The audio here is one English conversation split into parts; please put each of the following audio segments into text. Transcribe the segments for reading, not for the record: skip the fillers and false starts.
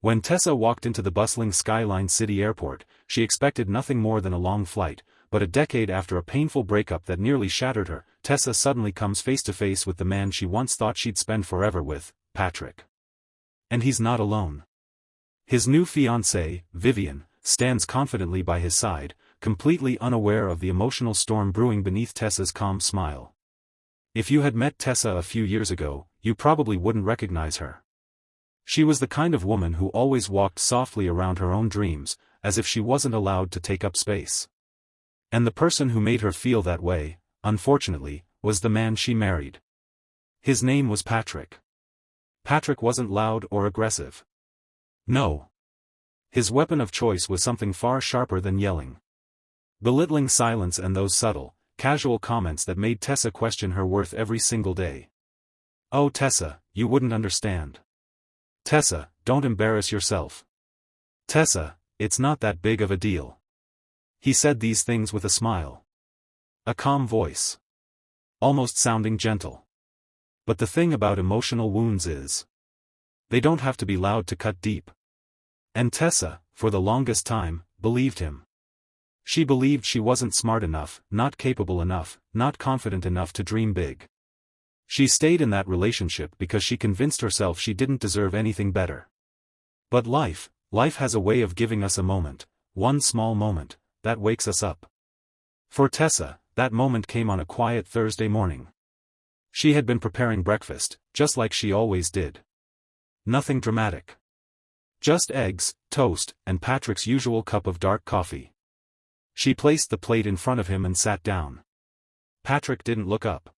When Tessa walked into the bustling Skyline City Airport, she expected nothing more than a long flight, but a decade after a painful breakup that nearly shattered her, Tessa suddenly comes face to face with the man she once thought she'd spend forever with, Patrick. And he's not alone. His new fiancée, Vivian, stands confidently by his side, completely unaware of the emotional storm brewing beneath Tessa's calm smile. If you had met Tessa a few years ago, you probably wouldn't recognize her. She was the kind of woman who always walked softly around her own dreams, as if she wasn't allowed to take up space. And the person who made her feel that way, unfortunately, was the man she married. His name was Patrick. Patrick wasn't loud or aggressive. No. His weapon of choice was something far sharper than yelling. Belittling silence and those subtle, casual comments that made Tessa question her worth every single day. "Oh Tessa, you wouldn't understand. Tessa, don't embarrass yourself. Tessa, it's not that big of a deal." He said these things with a smile. A calm voice. Almost sounding gentle. But the thing about emotional wounds is, they don't have to be loud to cut deep. And Tessa, for the longest time, believed him. She believed she wasn't smart enough, not capable enough, not confident enough to dream big. She stayed in that relationship because she convinced herself she didn't deserve anything better. But life has a way of giving us a moment, one small moment, that wakes us up. For Tessa, that moment came on a quiet Thursday morning. She had been preparing breakfast, just like she always did. Nothing dramatic. Just eggs, toast, and Patrick's usual cup of dark coffee. She placed the plate in front of him and sat down. Patrick didn't look up.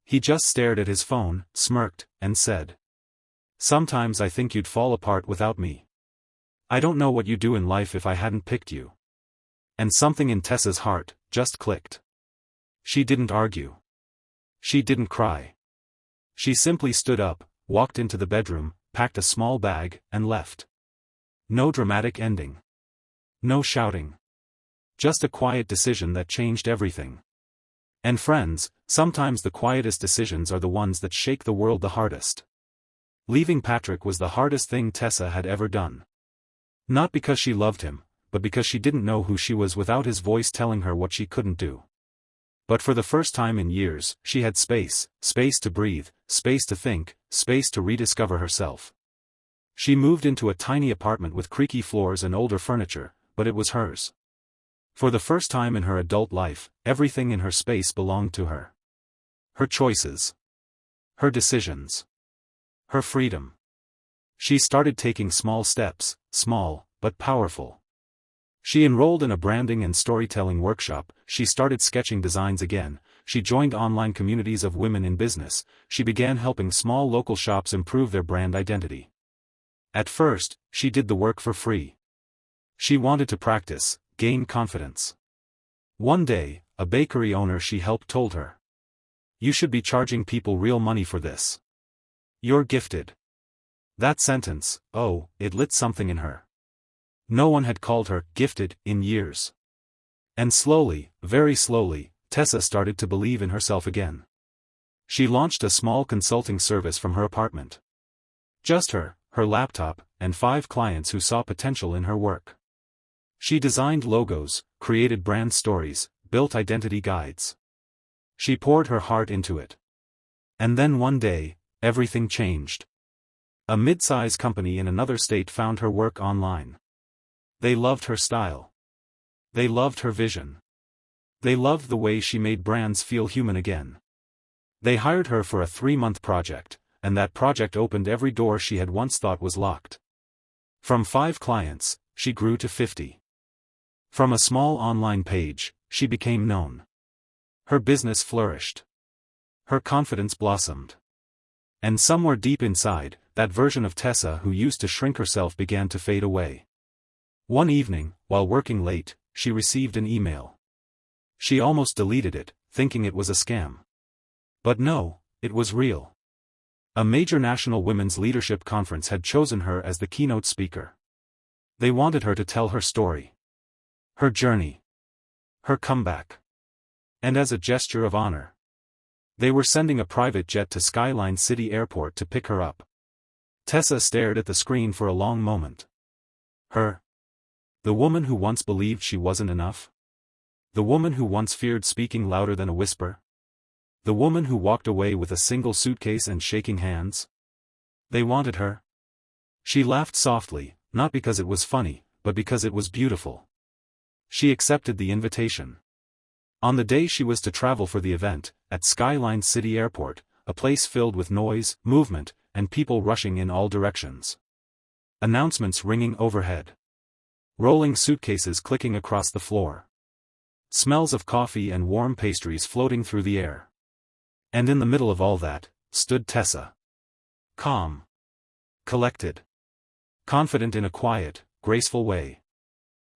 He just stared at his phone, smirked, and said, "Sometimes I think you'd fall apart without me. I don't know what you'd do in life if I hadn't picked you." And something in Tessa's heart just clicked. She didn't argue. She didn't cry. She simply stood up, walked into the bedroom, packed a small bag, and left. No dramatic ending. No shouting. Just a quiet decision that changed everything. And friends, sometimes the quietest decisions are the ones that shake the world the hardest. Leaving Patrick was the hardest thing Tessa had ever done. Not because she loved him, but because she didn't know who she was without his voice telling her what she couldn't do. But for the first time in years, she had space to breathe, space to think, space to rediscover herself. She moved into a tiny apartment with creaky floors and older furniture, but it was hers. For the first time in her adult life, everything in her space belonged to her. Her choices. Her decisions. Her freedom. She started taking small steps, small, but powerful. She enrolled in a branding and storytelling workshop, she started sketching designs again, she joined online communities of women in business, she began helping small local shops improve their brand identity. At first, she did the work for free. She wanted to practice, gain confidence. One day, a bakery owner she helped told her, "You should be charging people real money for this. You're gifted." That sentence, oh, it lit something in her. No one had called her gifted in years. And slowly, very slowly, Tessa started to believe in herself again. She launched a small consulting service from her apartment. Just her laptop, and 5 clients who saw potential in her work. She designed logos, created brand stories, built identity guides. She poured her heart into it. And then one day, everything changed. A mid-size company in another state found her work online. They loved her style. They loved her vision. They loved the way she made brands feel human again. They hired her for a 3-month project, and that project opened every door she had once thought was locked. From 5 clients, she grew to 50. From a small online page, she became known. Her business flourished. Her confidence blossomed. And somewhere deep inside, that version of Tessa who used to shrink herself began to fade away. One evening, while working late, she received an email. She almost deleted it, thinking it was a scam. But no, it was real. A major national women's leadership conference had chosen her as the keynote speaker. They wanted her to tell her story. Her journey. Her comeback. And as a gesture of honor, they were sending a private jet to Skyline City Airport to pick her up. Tessa stared at the screen for a long moment. Her. The woman who once believed she wasn't enough? The woman who once feared speaking louder than a whisper? The woman who walked away with a single suitcase and shaking hands? They wanted her. She laughed softly, not because it was funny, but because it was beautiful. She accepted the invitation. On the day she was to travel for the event, at Skyline City Airport, a place filled with noise, movement, and people rushing in all directions. Announcements ringing overhead. Rolling suitcases clicking across the floor. Smells of coffee and warm pastries floating through the air. And in the middle of all that, stood Tessa. Calm. Collected. Confident in a quiet, graceful way.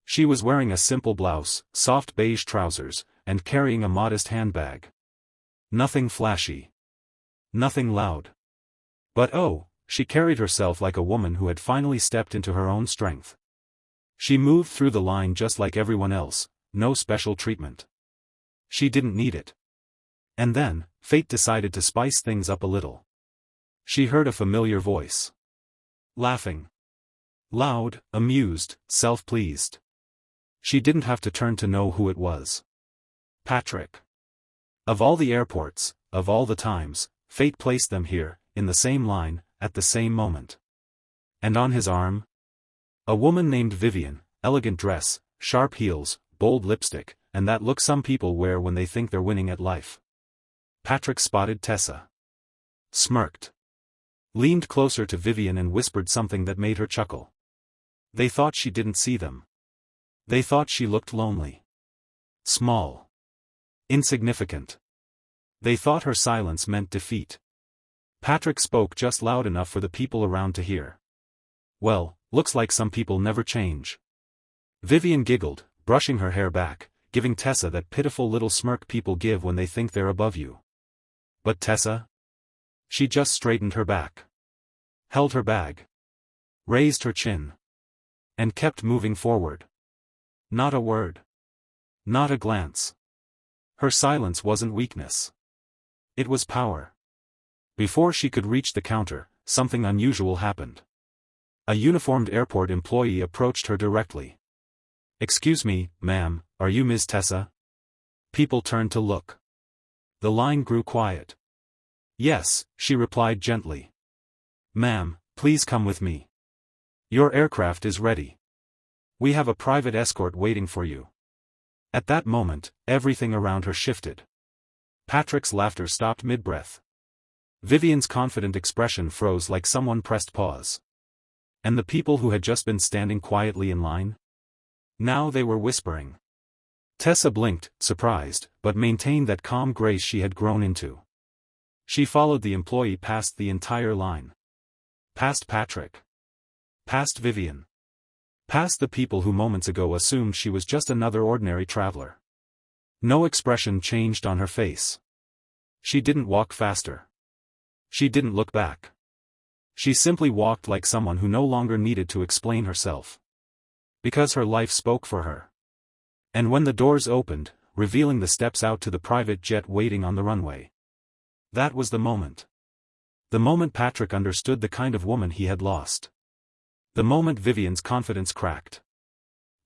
She was wearing a simple blouse, soft beige trousers, and carrying a modest handbag. Nothing flashy. Nothing loud. But oh, she carried herself like a woman who had finally stepped into her own strength. She moved through the line just like everyone else, no special treatment. She didn't need it. And then, fate decided to spice things up a little. She heard a familiar voice. Laughing. Loud, amused, self-pleased. She didn't have to turn to know who it was. Patrick. Of all the airports, of all the times, fate placed them here, in the same line, at the same moment. And on his arm? A woman named Vivian, elegant dress, sharp heels, bold lipstick, and that look some people wear when they think they're winning at life. Patrick spotted Tessa. Smirked. Leaned closer to Vivian and whispered something that made her chuckle. They thought she didn't see them. They thought she looked lonely. Small. Insignificant. They thought her silence meant defeat. Patrick spoke just loud enough for the people around to hear. Well, looks like some people never change. Vivian giggled, brushing her hair back, giving Tessa that pitiful little smirk people give when they think they're above you. But Tessa? She just straightened her back. Held her bag. Raised her chin. And kept moving forward. Not a word. Not a glance. Her silence wasn't weakness. It was power. Before she could reach the counter, something unusual happened. A uniformed airport employee approached her directly. Excuse me, ma'am, are you Ms. Tessa? People turned to look. The line grew quiet. Yes, she replied gently. Ma'am, please come with me. Your aircraft is ready. We have a private escort waiting for you. At that moment, everything around her shifted. Patrick's laughter stopped mid-breath. Vivian's confident expression froze like someone pressed pause. And the people who had just been standing quietly in line? Now they were whispering. Tessa blinked, surprised, but maintained that calm grace she had grown into. She followed the employee past the entire line. Past Patrick. Past Vivian. Past the people who moments ago assumed she was just another ordinary traveler. No expression changed on her face. She didn't walk faster. She didn't look back. She simply walked like someone who no longer needed to explain herself. Because her life spoke for her. And when the doors opened, revealing the steps out to the private jet waiting on the runway. That was the moment. The moment Patrick understood the kind of woman he had lost. The moment Vivian's confidence cracked.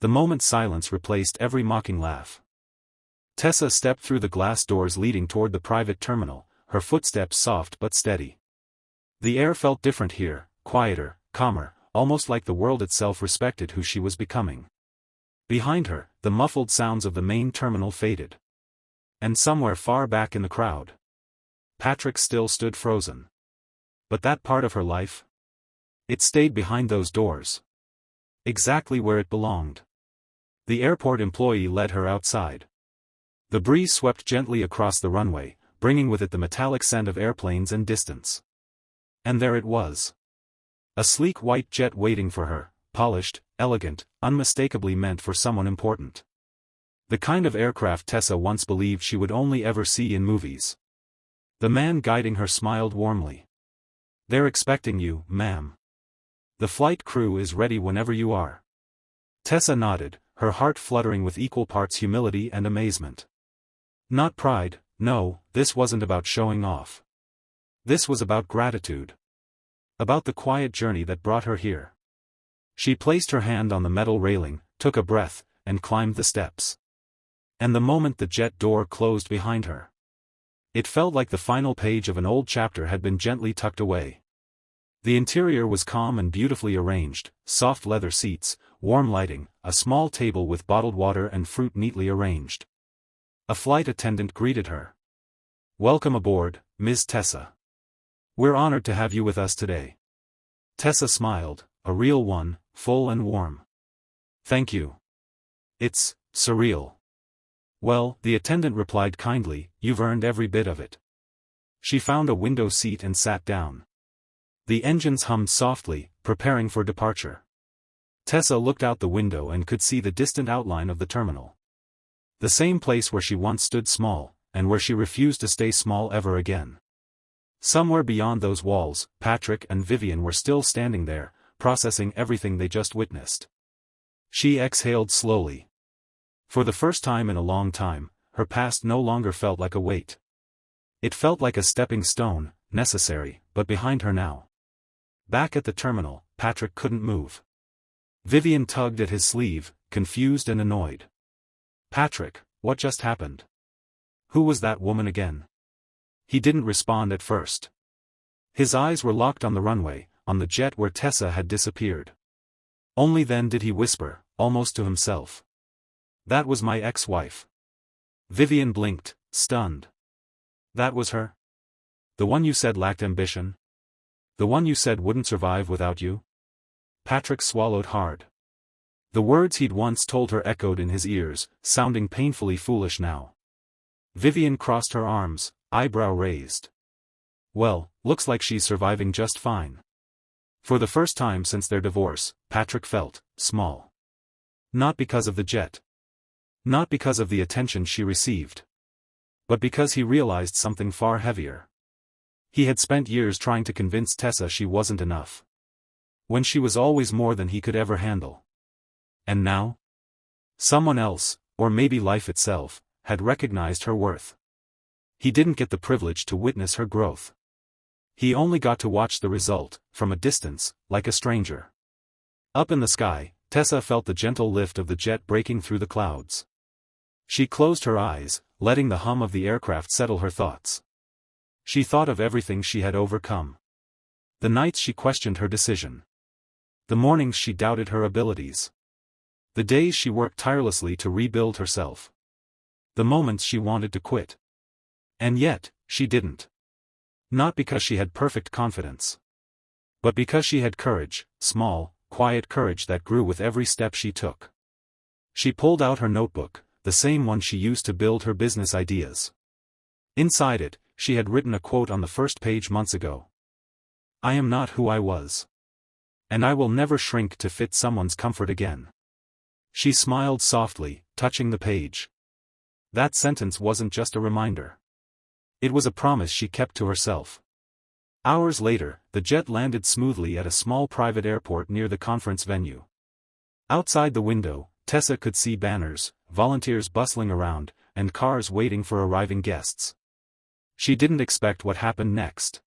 The moment silence replaced every mocking laugh. Tessa stepped through the glass doors leading toward the private terminal, her footsteps soft but steady. The air felt different here, quieter, calmer, almost like the world itself respected who she was becoming. Behind her, the muffled sounds of the main terminal faded. And somewhere far back in the crowd, Patrick still stood frozen. But that part of her life? It stayed behind those doors. Exactly where it belonged. The airport employee led her outside. The breeze swept gently across the runway, bringing with it the metallic scent of airplanes and distance. And there it was. A sleek white jet waiting for her, polished, elegant, unmistakably meant for someone important. The kind of aircraft Tessa once believed she would only ever see in movies. The man guiding her smiled warmly. They're expecting you, ma'am. The flight crew is ready whenever you are. Tessa nodded, her heart fluttering with equal parts humility and amazement. Not pride, no, this wasn't about showing off. This was about gratitude. About the quiet journey that brought her here. She placed her hand on the metal railing, took a breath, and climbed the steps. And the moment the jet door closed behind her, it felt like the final page of an old chapter had been gently tucked away. The interior was calm and beautifully arranged, soft leather seats, warm lighting, a small table with bottled water and fruit neatly arranged. A flight attendant greeted her. "Welcome aboard, Ms. Tessa. We're honored to have you with us today." Tessa smiled, a real one, full and warm. "Thank you. It's surreal." "Well," the attendant replied kindly, "you've earned every bit of it." She found a window seat and sat down. The engines hummed softly, preparing for departure. Tessa looked out the window and could see the distant outline of the terminal. The same place where she once stood small, and where she refused to stay small ever again. Somewhere beyond those walls, Patrick and Vivian were still standing there, processing everything they just witnessed. She exhaled slowly. For the first time in a long time, her past no longer felt like a weight. It felt like a stepping stone, necessary, but behind her now. Back at the terminal, Patrick couldn't move. Vivian tugged at his sleeve, confused and annoyed. "Patrick, what just happened? Who was that woman again?" He didn't respond at first. His eyes were locked on the runway, on the jet where Tessa had disappeared. Only then did he whisper, almost to himself. "That was my ex-wife." Vivian blinked, stunned. "That was her? The one you said lacked ambition? The one you said wouldn't survive without you?" Patrick swallowed hard. The words he'd once told her echoed in his ears, sounding painfully foolish now. Vivian crossed her arms, eyebrow raised. "Well, looks like she's surviving just fine." For the first time since their divorce, Patrick felt small. Not because of the jet. Not because of the attention she received. But because he realized something far heavier. He had spent years trying to convince Tessa she wasn't enough. When she was always more than he could ever handle. And now? Someone else, or maybe life itself, had recognized her worth. He didn't get the privilege to witness her growth. He only got to watch the result, from a distance, like a stranger. Up in the sky, Tessa felt the gentle lift of the jet breaking through the clouds. She closed her eyes, letting the hum of the aircraft settle her thoughts. She thought of everything she had overcome. The nights she questioned her decision. The mornings she doubted her abilities. The days she worked tirelessly to rebuild herself. The moments she wanted to quit. And yet, she didn't. Not because she had perfect confidence. But because she had courage, small, quiet courage that grew with every step she took. She pulled out her notebook, the same one she used to build her business ideas. Inside it, she had written a quote on the first page months ago. "I am not who I was. And I will never shrink to fit someone's comfort again." She smiled softly, touching the page. That sentence wasn't just a reminder. It was a promise she kept to herself. Hours later, the jet landed smoothly at a small private airport near the conference venue. Outside the window, Tessa could see banners, volunteers bustling around, and cars waiting for arriving guests. She didn't expect what happened next.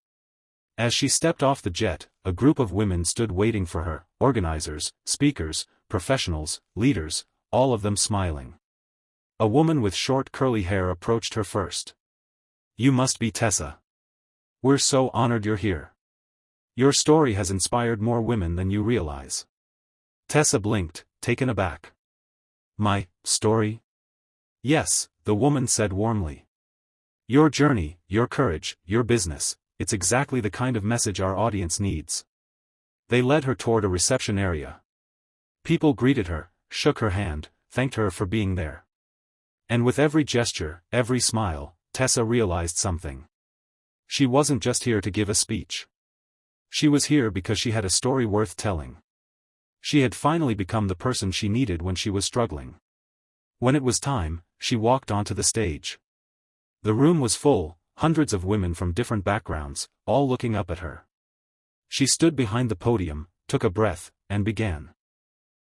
As she stepped off the jet, a group of women stood waiting for her, organizers, speakers, professionals, leaders, all of them smiling. A woman with short curly hair approached her first. "You must be Tessa. We're so honored you're here. Your story has inspired more women than you realize." Tessa blinked, taken aback. "My story?" "Yes," the woman said warmly. "Your journey, your courage, your business, it's exactly the kind of message our audience needs." They led her toward a reception area. People greeted her, shook her hand, thanked her for being there. And with every gesture, every smile, Tessa realized something. She wasn't just here to give a speech. She was here because she had a story worth telling. She had finally become the person she needed when she was struggling. When it was time, she walked onto the stage. The room was full, hundreds of women from different backgrounds, all looking up at her. She stood behind the podium, took a breath, and began.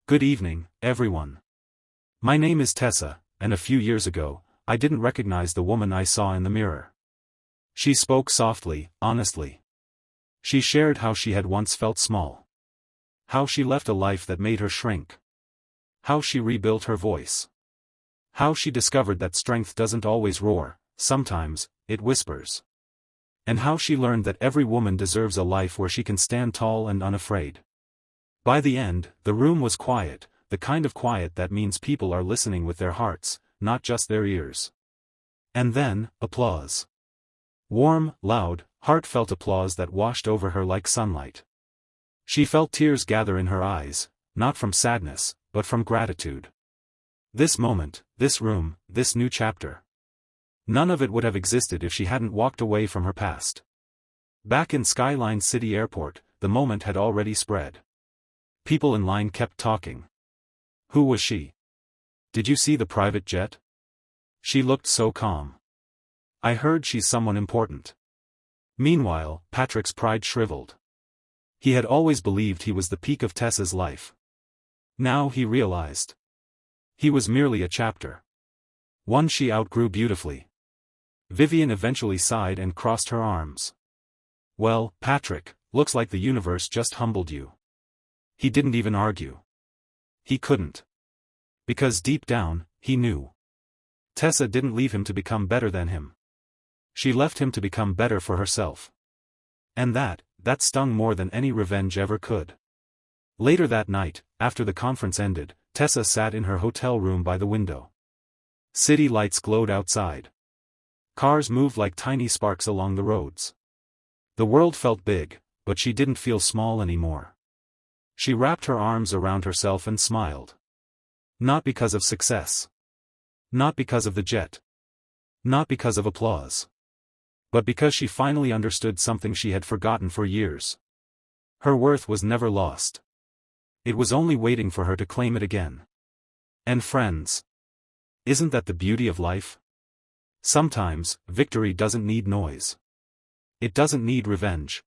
"Good evening, everyone. My name is Tessa, and a few years ago, I didn't recognize the woman I saw in the mirror." She spoke softly, honestly. She shared how she had once felt small. How she left a life that made her shrink. How she rebuilt her voice. How she discovered that strength doesn't always roar, sometimes, it whispers. And how she learned that every woman deserves a life where she can stand tall and unafraid. By the end, the room was quiet, the kind of quiet that means people are listening with their hearts, not just their ears. And then, applause. Warm, loud, heartfelt applause that washed over her like sunlight. She felt tears gather in her eyes, not from sadness, but from gratitude. This moment, this room, this new chapter. None of it would have existed if she hadn't walked away from her past. Back in Skyline City Airport, the moment had already spread. People in line kept talking. Who was she? Did you see the private jet? She looked so calm. I heard she's someone important. Meanwhile, Patrick's pride shriveled. He had always believed he was the peak of Tessa's life. Now he realized. He was merely a chapter. One she outgrew beautifully. Vivian eventually sighed and crossed her arms. Well, Patrick, looks like the universe just humbled you. He didn't even argue. He couldn't. Because deep down, he knew. Tessa didn't leave him to become better than him. She left him to become better for herself. And that stung more than any revenge ever could. Later that night, after the conference ended, Tessa sat in her hotel room by the window. City lights glowed outside. Cars moved like tiny sparks along the roads. The world felt big, but she didn't feel small anymore. She wrapped her arms around herself and smiled. Not because of success. Not because of the jet. Not because of applause. But because she finally understood something she had forgotten for years. Her worth was never lost. It was only waiting for her to claim it again. And friends. Isn't that the beauty of life? Sometimes, victory doesn't need noise. It doesn't need revenge.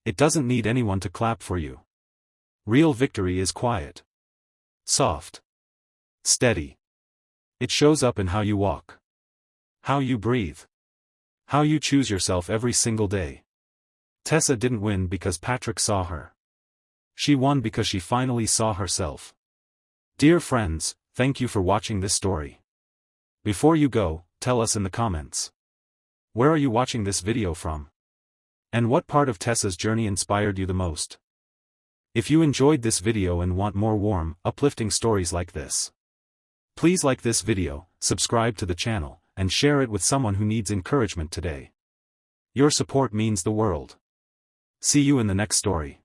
It doesn't need anyone to clap for you. Real victory is quiet. Soft. Steady. It shows up in how you walk. How you breathe. How you choose yourself every single day. Tessa didn't win because Patrick saw her. She won because she finally saw herself. Dear friends, thank you for watching this story. Before you go, tell us in the comments. Where are you watching this video from? And what part of Tessa's journey inspired you the most? If you enjoyed this video and want more warm, uplifting stories like this, please like this video, subscribe to the channel, and share it with someone who needs encouragement today. Your support means the world. See you in the next story.